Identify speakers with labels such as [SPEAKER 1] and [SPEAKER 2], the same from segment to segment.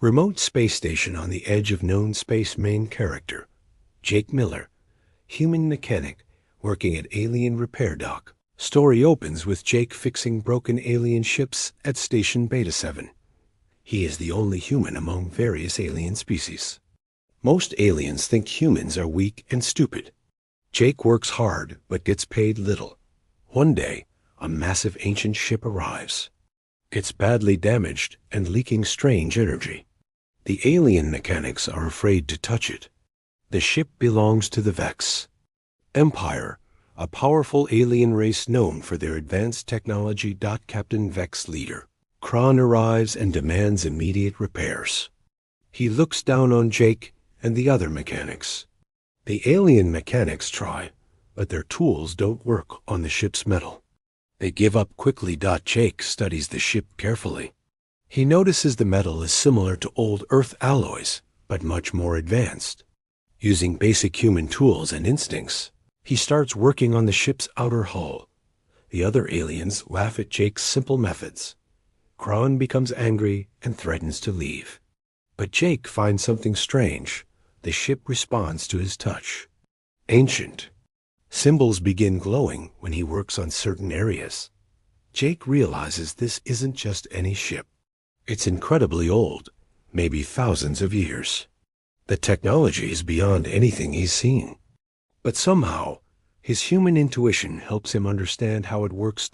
[SPEAKER 1] Remote space station on the edge of known space. Main character, Jake Miller, human mechanic working at alien repair dock. Story opens with Jake fixing broken alien ships at Station Beta 7. He is the only human among various alien species. Most aliens think humans are weak and stupid. Jake works hard but gets paid little. One day, a massive ancient ship arrives. It's badly damaged and leaking strange energy. The alien mechanics are afraid to touch it. The ship belongs to the Vex Empire, a powerful alien race known for their advanced technology. Captain Vex leader Kron arrives and demands immediate repairs. He looks down on Jake and the other mechanics. The alien mechanics try, but their tools don't work on the ship's metal. They give up quickly. Jake studies the ship carefully. He notices the metal is similar to old Earth alloys, but much more advanced. Using basic human tools and instincts, he starts working on the ship's outer hull. The other aliens laugh at Jake's simple methods. Kron becomes angry and threatens to leave. But Jake finds something strange. The ship responds to his touch. Ancient. Symbols begin glowing when he works on certain areas. Jake realizes this isn't just any ship. It's incredibly old, maybe thousands of years. The technology is beyond anything he's seen. But somehow, his human intuition helps him understand how it works.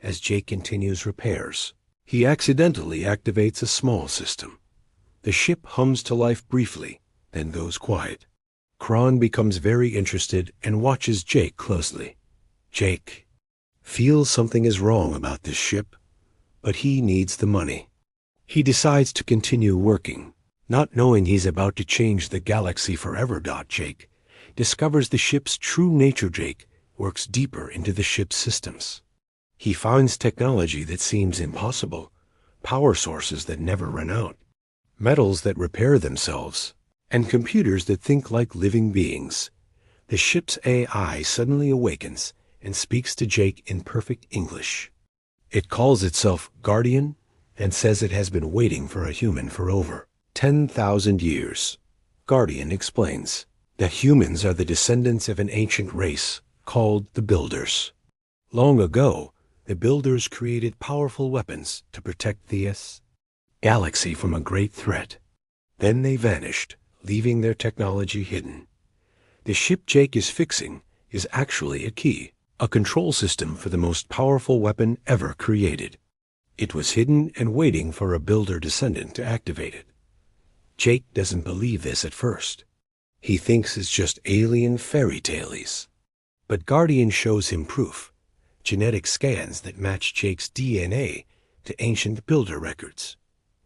[SPEAKER 1] As Jake continues repairs, he accidentally activates a small system. The ship hums to life briefly, then goes quiet. Kron becomes very interested and watches Jake closely. Jake feels something is wrong about this ship, but he needs the money. He decides to continue working, not knowing he's about to change the galaxy forever. Jake discovers the ship's true nature. Jake works deeper into the ship's systems. He finds technology that seems impossible, power sources that never run out, metals that repair themselves, and computers that think like living beings. The ship's AI suddenly awakens and speaks to Jake in perfect English. It calls itself Guardian and says it has been waiting for a human for over 10,000 years. Guardian explains that humans are the descendants of an ancient race called the Builders. Long ago, the Builders created powerful weapons to protect the galaxy from a great threat. Then they vanished, leaving their technology hidden. The ship Jake is fixing is actually a key, a control system for the most powerful weapon ever created. It was hidden and waiting for a Builder descendant to activate it. Jake doesn't believe this at first. He thinks it's just alien fairy tales. But Guardian shows him proof, genetic scans that match Jake's DNA to ancient Builder records.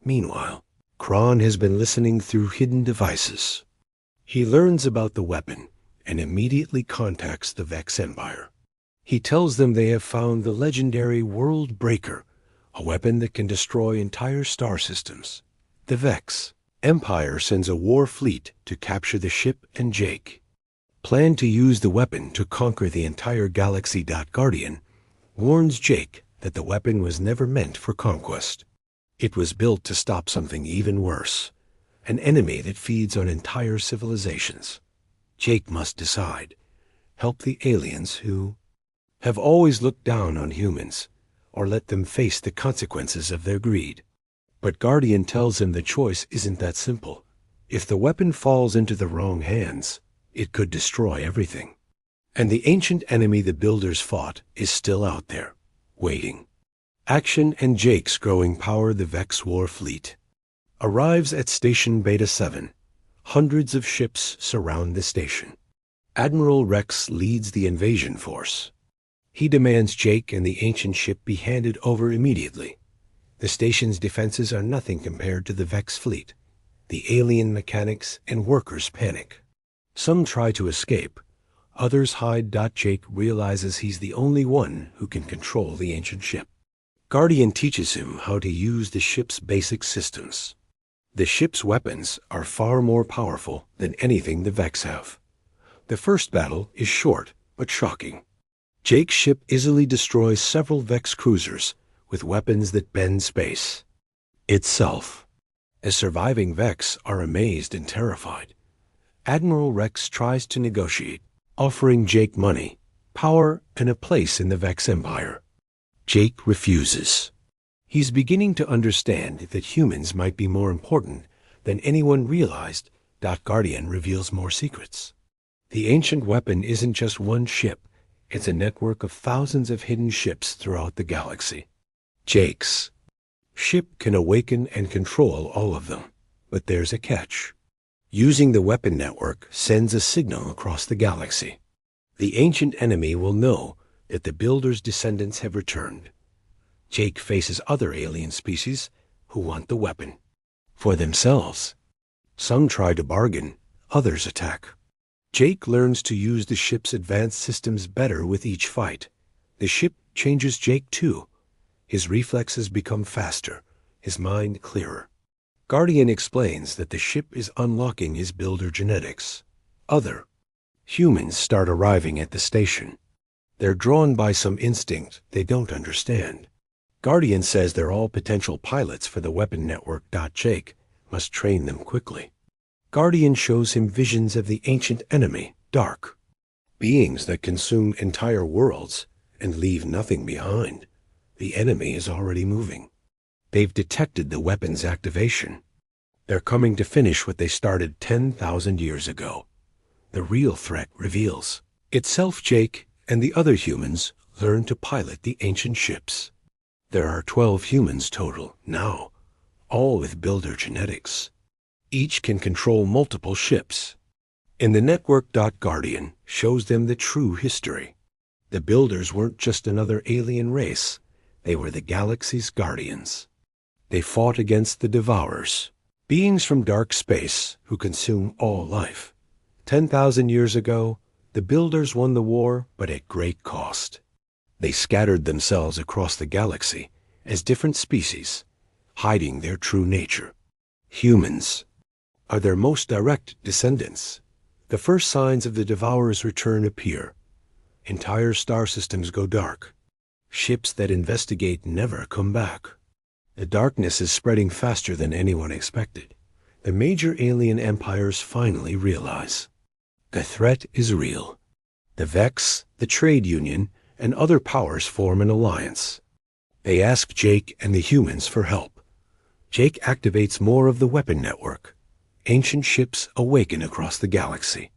[SPEAKER 1] Meanwhile, Kron has been listening through hidden devices. He learns about the weapon and immediately contacts the Vex Empire. He tells them they have found the legendary World Breaker, a weapon that can destroy entire star systems. The Vex Empire sends a war fleet to capture the ship and Jake. Plan to use the weapon to conquer the entire galaxy. Guardian warns Jake that the weapon was never meant for conquest. It was built to stop something even worse, an enemy that feeds on entire civilizations. Jake must decide, help the aliens who have always looked down on humans, or let them face the consequences of their greed. But Guardian tells him the choice isn't that simple. If the weapon falls into the wrong hands, it could destroy everything. And the ancient enemy the Builders fought is still out there, waiting. Action and Jake's growing power. The Vex War Fleet arrives at Station Beta 7. Hundreds of ships surround the station. Admiral Rex leads the invasion force. He demands Jake and the ancient ship be handed over immediately. The station's defenses are nothing compared to the Vex fleet. The alien mechanics and workers panic. Some try to escape. Others hide. Jake realizes he's the only one who can control the ancient ship. Guardian teaches him how to use the ship's basic systems. The ship's weapons are far more powerful than anything the Vex have. The first battle is short but shocking. Jake's ship easily destroys several Vex cruisers with weapons that bend space itself. as surviving Vex are amazed and terrified. Admiral Rex tries to negotiate, offering Jake money, power, and a place in the Vex Empire. Jake refuses. He's beginning to understand that humans might be more important than anyone realized. Guardian reveals more secrets. The ancient weapon isn't just one ship, it's a network of thousands of hidden ships throughout the galaxy. Jake's ship can awaken and control all of them, but there's a catch. Using the weapon network sends a signal across the galaxy. The ancient enemy will know that the Builder's descendants have returned. Jake faces other alien species who want the weapon for themselves. Some try to bargain, others attack. Jake learns to use the ship's advanced systems better with each fight. The ship changes Jake too. His reflexes become faster, his mind clearer. Guardian explains that the ship is unlocking his builder genetics. Other humans start arriving at the station. They're drawn by some instinct they don't understand. Guardian says they're all potential pilots for the weapon network. Jake must train them quickly. Guardian shows him visions of the ancient enemy, Dark, beings that consume entire worlds and leave nothing behind. The enemy is already moving. They've detected the weapon's activation. They're coming to finish what they started 10,000 years ago. The real threat reveals itself. Jake and the other humans learn to pilot the ancient ships. There are 12 humans total now, all with builder genetics. Each can control multiple ships. In the network. Guardian shows them the true history. The builders weren't just another alien race. They were the galaxy's guardians. They fought against the Devourers, beings from dark space who consume all life. 10,000 years ago, the builders won the war, but at great cost. They scattered themselves across the galaxy as different species, hiding their true nature. Humans are their most direct descendants. The first signs of the Devourer's return appear. Entire star systems go dark. Ships that investigate never come back. The darkness is spreading faster than anyone expected. The major alien empires finally realize the threat is real. The Vex, the Trade Union, and other powers form an alliance. They ask Jake and the humans for help. Jake activates more of the weapon network. Ancient ships awaken across the galaxy.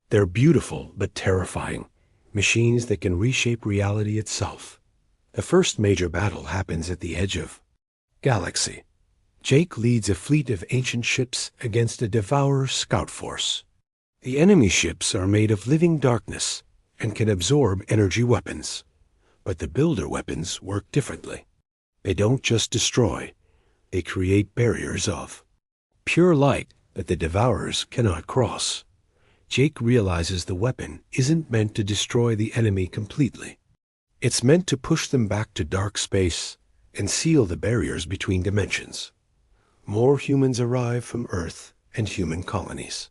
[SPEAKER 1] They're beautiful but terrifying, machines that can reshape reality itself. The first major battle happens at the edge of galaxy. Jake leads a fleet of ancient ships against a Devourer scout force. The enemy ships are made of living darkness and can absorb energy weapons. But the builder weapons work differently. They don't just destroy, they create barriers of pure light that the Devourers cannot cross. Jake realizes the weapon isn't meant to destroy the enemy completely. It's meant to push them back to dark space and seal the barriers between dimensions. More humans arrive from Earth and human colonies.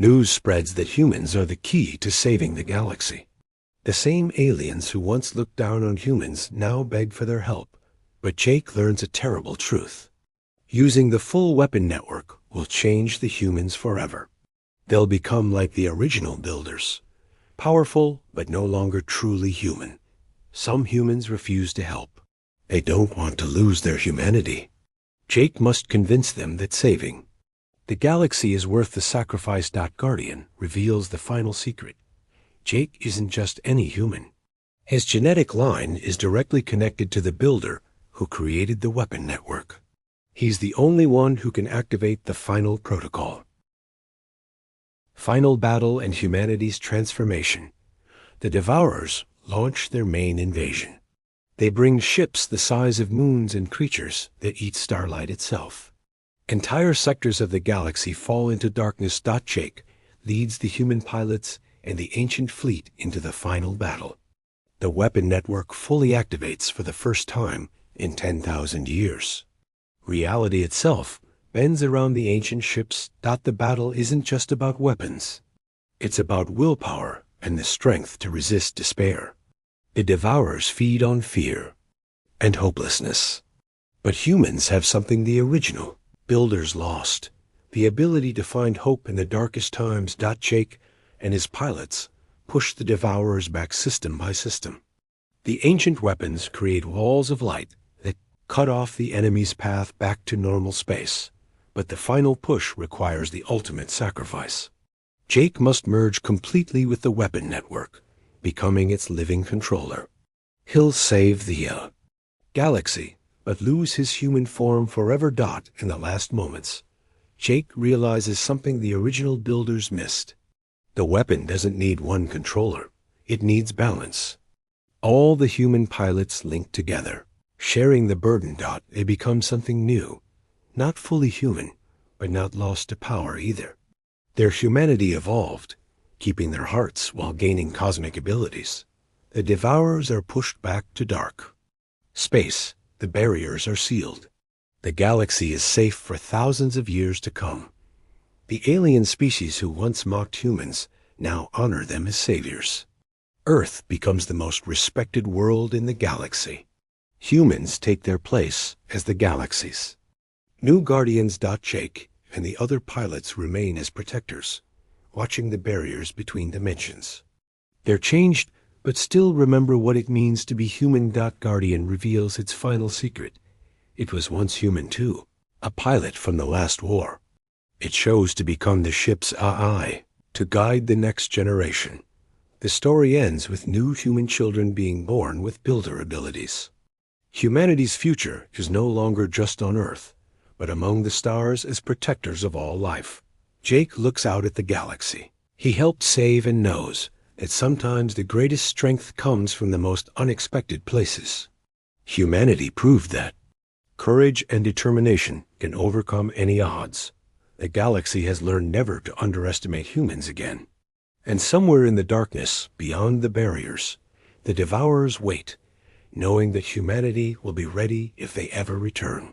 [SPEAKER 1] News spreads that humans are the key to saving the galaxy. The same aliens who once looked down on humans now beg for their help. But Jake learns a terrible truth. Using the full weapon network will change the humans forever. They'll become like the original builders, powerful but no longer truly human. Some humans refuse to help. They don't want to lose their humanity. Jake must convince them that saving the galaxy is worth the sacrifice. Guardian reveals the final secret. Jake isn't just any human. His genetic line is directly connected to the builder who created the weapon network. He's the only one who can activate the final protocol. Final battle and humanity's transformation. The Devourers launch their main invasion. They bring ships the size of moons and creatures that eat starlight itself. Entire sectors of the galaxy fall into darkness. Jake leads the human pilots and the ancient fleet into the final battle. The weapon network fully activates for the first time in 10,000 years. Reality itself bends around the ancient ships. The battle isn't just about weapons. It's about willpower and the strength to resist despair. The Devourers feed on fear and hopelessness. But humans have something the original Builders lost. The ability to find hope in the darkest times. Jake and his pilots pushed the Devourers back system by system. The ancient weapons create walls of light that cut off the enemy's path back to normal space. But the final push requires the ultimate sacrifice. Jake must merge completely with the weapon network, becoming its living controller. He'll save the galaxy, but lose his human form forever. In the last moments, Jake realizes something the original builders missed. The weapon doesn't need one controller. It needs balance. All the human pilots link together, sharing the burden. They become something new, not fully human, but not lost to power either. Their humanity evolved, keeping their hearts while gaining cosmic abilities. The Devourers are pushed back to dark space. The barriers are sealed. The galaxy is safe for thousands of years to come. The alien species who once mocked humans now honor them as saviors. Earth becomes the most respected world in the galaxy. Humans take their place as the galaxies. New Guardians. Jake and the other pilots remain as protectors, watching the barriers between dimensions. They're changed, but still remember what it means to be human. Guardian reveals its final secret. It was once human too, a pilot from the last war. It chose to become the ship's AI, to guide the next generation. The story ends with new human children being born with builder abilities. Humanity's future is no longer just on Earth, but among the stars as protectors of all life. Jake looks out at the galaxy. He helped save and knows that sometimes the greatest strength comes from the most unexpected places. Humanity proved that. Courage and determination can overcome any odds. The galaxy has learned never to underestimate humans again. And somewhere in the darkness, beyond the barriers, the Devourers wait, knowing that humanity will be ready if they ever return.